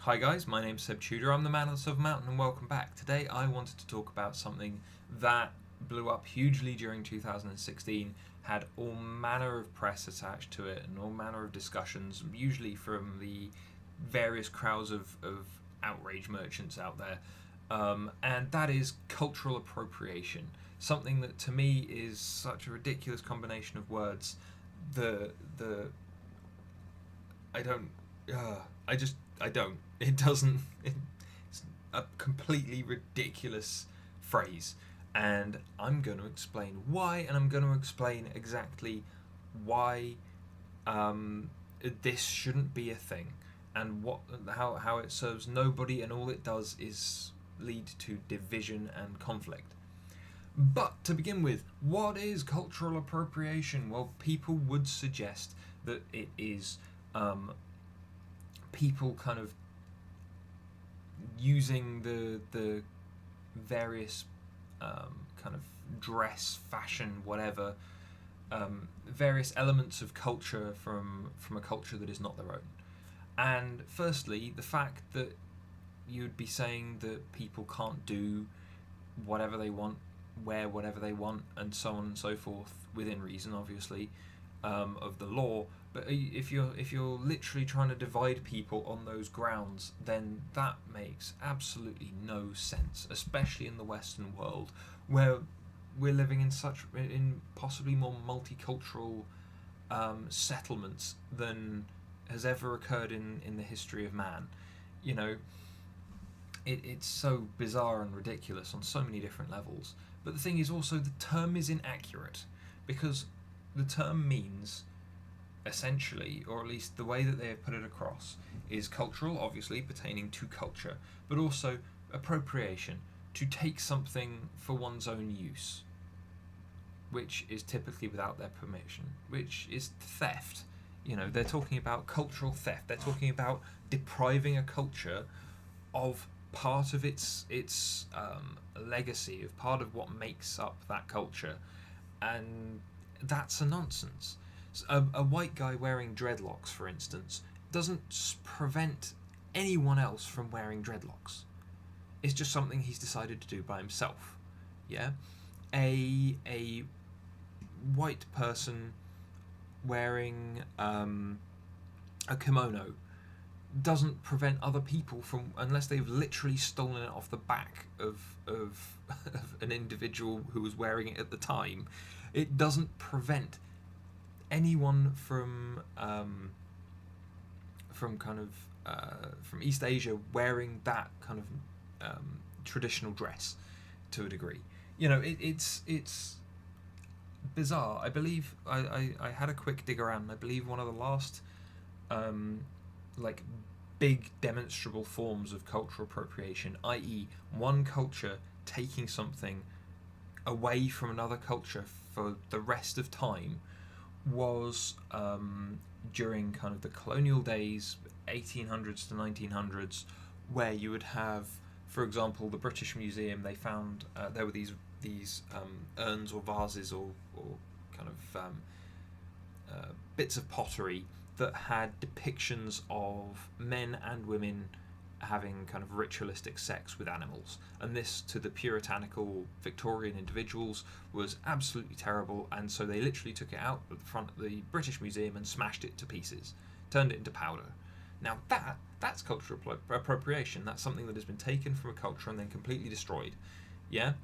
Hi guys, my name's Seb Tudor, I'm the man on the Silver Mountain and welcome back. Today I wanted to talk about something that blew up hugely during 2016, had all manner of press attached to it and all manner of discussions, usually from the various crowds of outrage merchants out there, and that is cultural appropriation. Something that to me is such a ridiculous combination of words. The I don't. I don't. It doesn't. It's a completely ridiculous phrase, and I'm going to explain why, and I'm going to explain exactly why this shouldn't be a thing, and how it serves nobody, and all it does is lead to division and conflict. But to begin with, what is cultural appropriation? Well, people would suggest that it is people kind of using the various kind of dress, fashion, whatever, various elements of culture from a culture that is not their own. And firstly, the fact that you'd be saying that people can't do whatever they want, wear whatever they want, and so on and so forth, within reason, obviously, of the law. But if you're literally trying to divide people on those grounds, then that makes absolutely no sense, especially in the Western world, where we're living in possibly more multicultural settlements than has ever occurred in the history of man. You know, it's so bizarre and ridiculous on so many different levels. But the thing is also the term is inaccurate, because the term means essentially, or at least the way that they have put it across, is cultural, obviously pertaining to culture, but also appropriation, to take something for one's own use, which is typically without their permission, which is theft. You know, they're talking about cultural theft. They're talking about depriving a culture of part of its legacy, of part of what makes up that culture, and that's a nonsense. A white guy wearing dreadlocks, for instance, doesn't prevent anyone else from wearing dreadlocks. It's just something he's decided to do by himself. Yeah, a white person wearing a kimono doesn't prevent other people from, unless they've literally stolen it off the back of an individual who was wearing it at the time. It doesn't prevent anyone from from East Asia wearing that kind of traditional dress to a degree. You know, it's bizarre. I believe I had a quick dig around. I believe one of the last like big demonstrable forms of cultural appropriation, i.e., one culture taking something away from another culture for the rest of time, was during kind of the colonial days, 1800s to 1900s, where you would have, for example, the British Museum. They found there were these urns or vases or kind of bits of pottery that had depictions of men and women having kind of ritualistic sex with animals, and this, to the puritanical Victorian individuals, was absolutely terrible, and so they literally took it out at the front of the British Museum and smashed it to pieces, turned it into powder. Now that's cultural appropriation. That's something that has been taken from a culture and then completely destroyed. Yeah,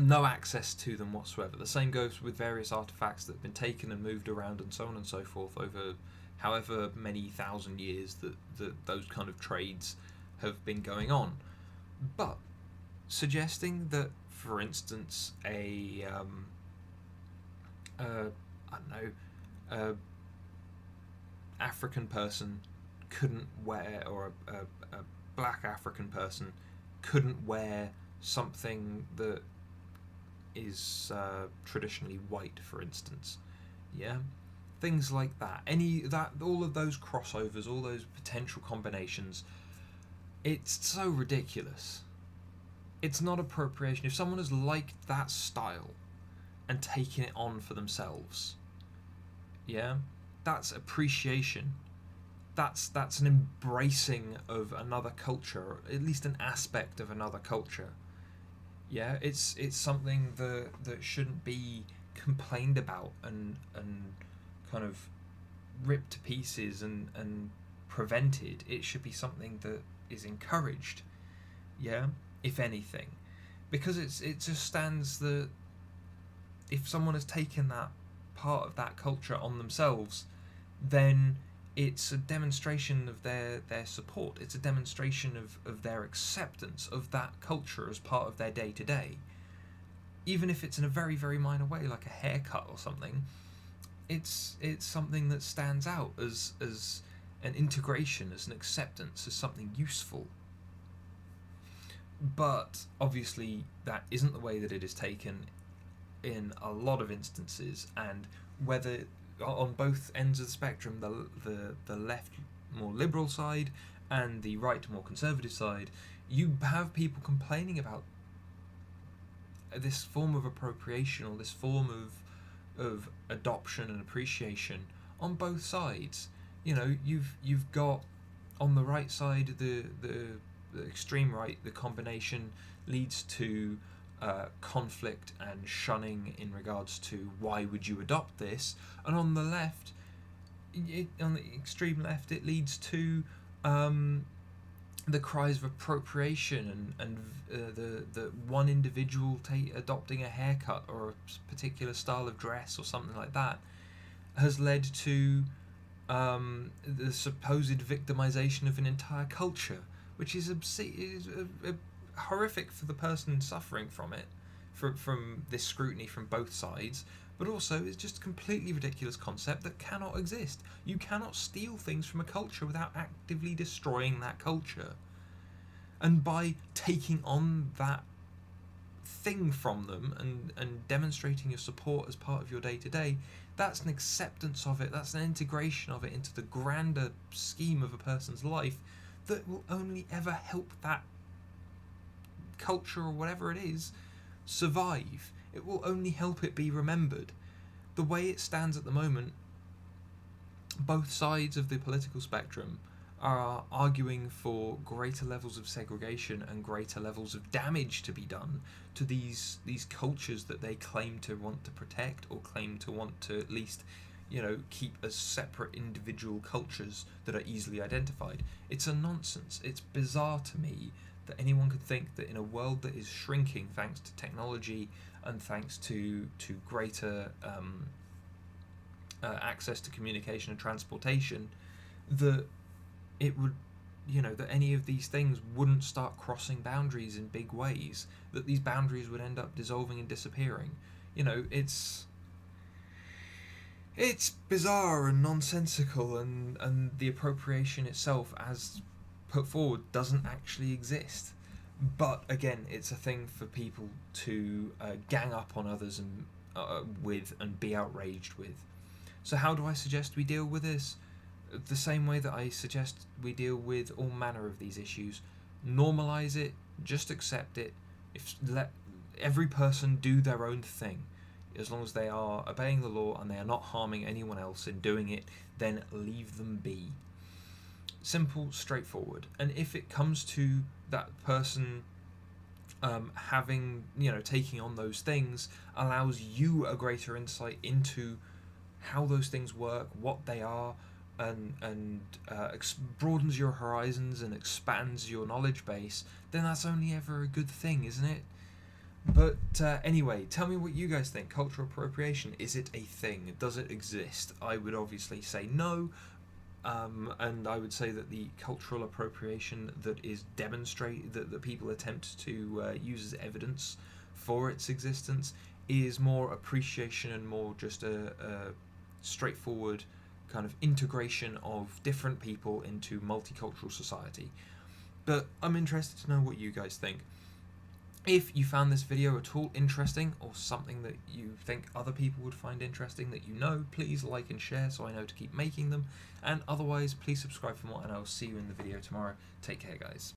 no access to them whatsoever. The same goes with various artifacts that have been taken and moved around and so on and so forth over however many thousand years that those kind of trades have been going on. But suggesting that, for instance, I don't know, African person couldn't wear, or a black African person couldn't wear something that is traditionally white, for instance. Yeah, things like that. All of those crossovers, all those potential combinations. It's so ridiculous. It's not appropriation. If someone has liked that style and taken it on for themselves, yeah, that's appreciation. that's an embracing of another culture, or at least an aspect of another culture. Yeah, it's something that shouldn't be complained about and kind of ripped to pieces and prevented. It should be something that is encouraged. Yeah, if anything, because it just stands that if someone has taken that part of that culture on themselves, then it's a demonstration of their support. It's a demonstration of their acceptance of that culture as part of their day to day. Even if it's in a very, very minor way, like a haircut or something, it's something that stands out as an integration, as an acceptance, as something useful. But obviously, that isn't the way that it is taken in a lot of instances, and whether on both ends of the spectrum, the left more liberal side and the right more conservative side, you have people complaining about this form of appropriation or this form of adoption and appreciation on both sides. You know, you've got on the right side the extreme right, the combination leads to conflict and shunning in regards to why would you adopt this, and on the left, on the extreme left, it leads to the cries of appropriation and the one individual adopting a haircut or a particular style of dress or something like that has led to the supposed victimization of an entire culture, which is horrific for the person suffering from it, from this scrutiny from both sides, but also it's just a completely ridiculous concept that cannot exist. You cannot steal things from a culture without actively destroying that culture. And by taking on that thing from them and demonstrating your support as part of your day-to-day, that's an acceptance of it, that's an integration of it into the grander scheme of a person's life that will only ever help that culture or whatever it is survive. It will only help it be remembered. The way it stands at the moment, both sides of the political spectrum are arguing for greater levels of segregation and greater levels of damage to be done to these cultures that they claim to want to protect, or claim to want to at least, keep as separate individual cultures that are easily identified. It's a nonsense. It's bizarre to me that anyone could think that in a world that is shrinking thanks to technology and thanks to greater access to communication and transportation, that it would, that any of these things wouldn't start crossing boundaries in big ways, that these boundaries would end up dissolving and disappearing. It's bizarre and nonsensical, and the appropriation itself, as put forward, doesn't actually exist. But again, it's a thing for people to gang up on others and with and be outraged with. So how do I suggest we deal with this? The same way that I suggest we deal with all manner of these issues. Normalise it, just accept it. Let every person do their own thing. As long as they are obeying the law and they are not harming anyone else in doing it, then leave them be. Simple, straightforward. And if it comes to that person taking on those things, allows you a greater insight into how those things work, what they are, and broadens your horizons and expands your knowledge base, then that's only ever a good thing, isn't it? But anyway, tell me what you guys think. Cultural appropriation, is it a thing? Does it exist? I would obviously say no, and I would say that the cultural appropriation that is demonstrated, that people attempt to use as evidence for its existence, is more appreciation and more just a straightforward kind of integration of different people into multicultural society. But I'm interested to know what you guys think. If you found this video at all interesting, or something that you think other people would find interesting that please like and share so I know to keep making them. And otherwise, please subscribe for more, and I'll see you in the video tomorrow. Take care, guys.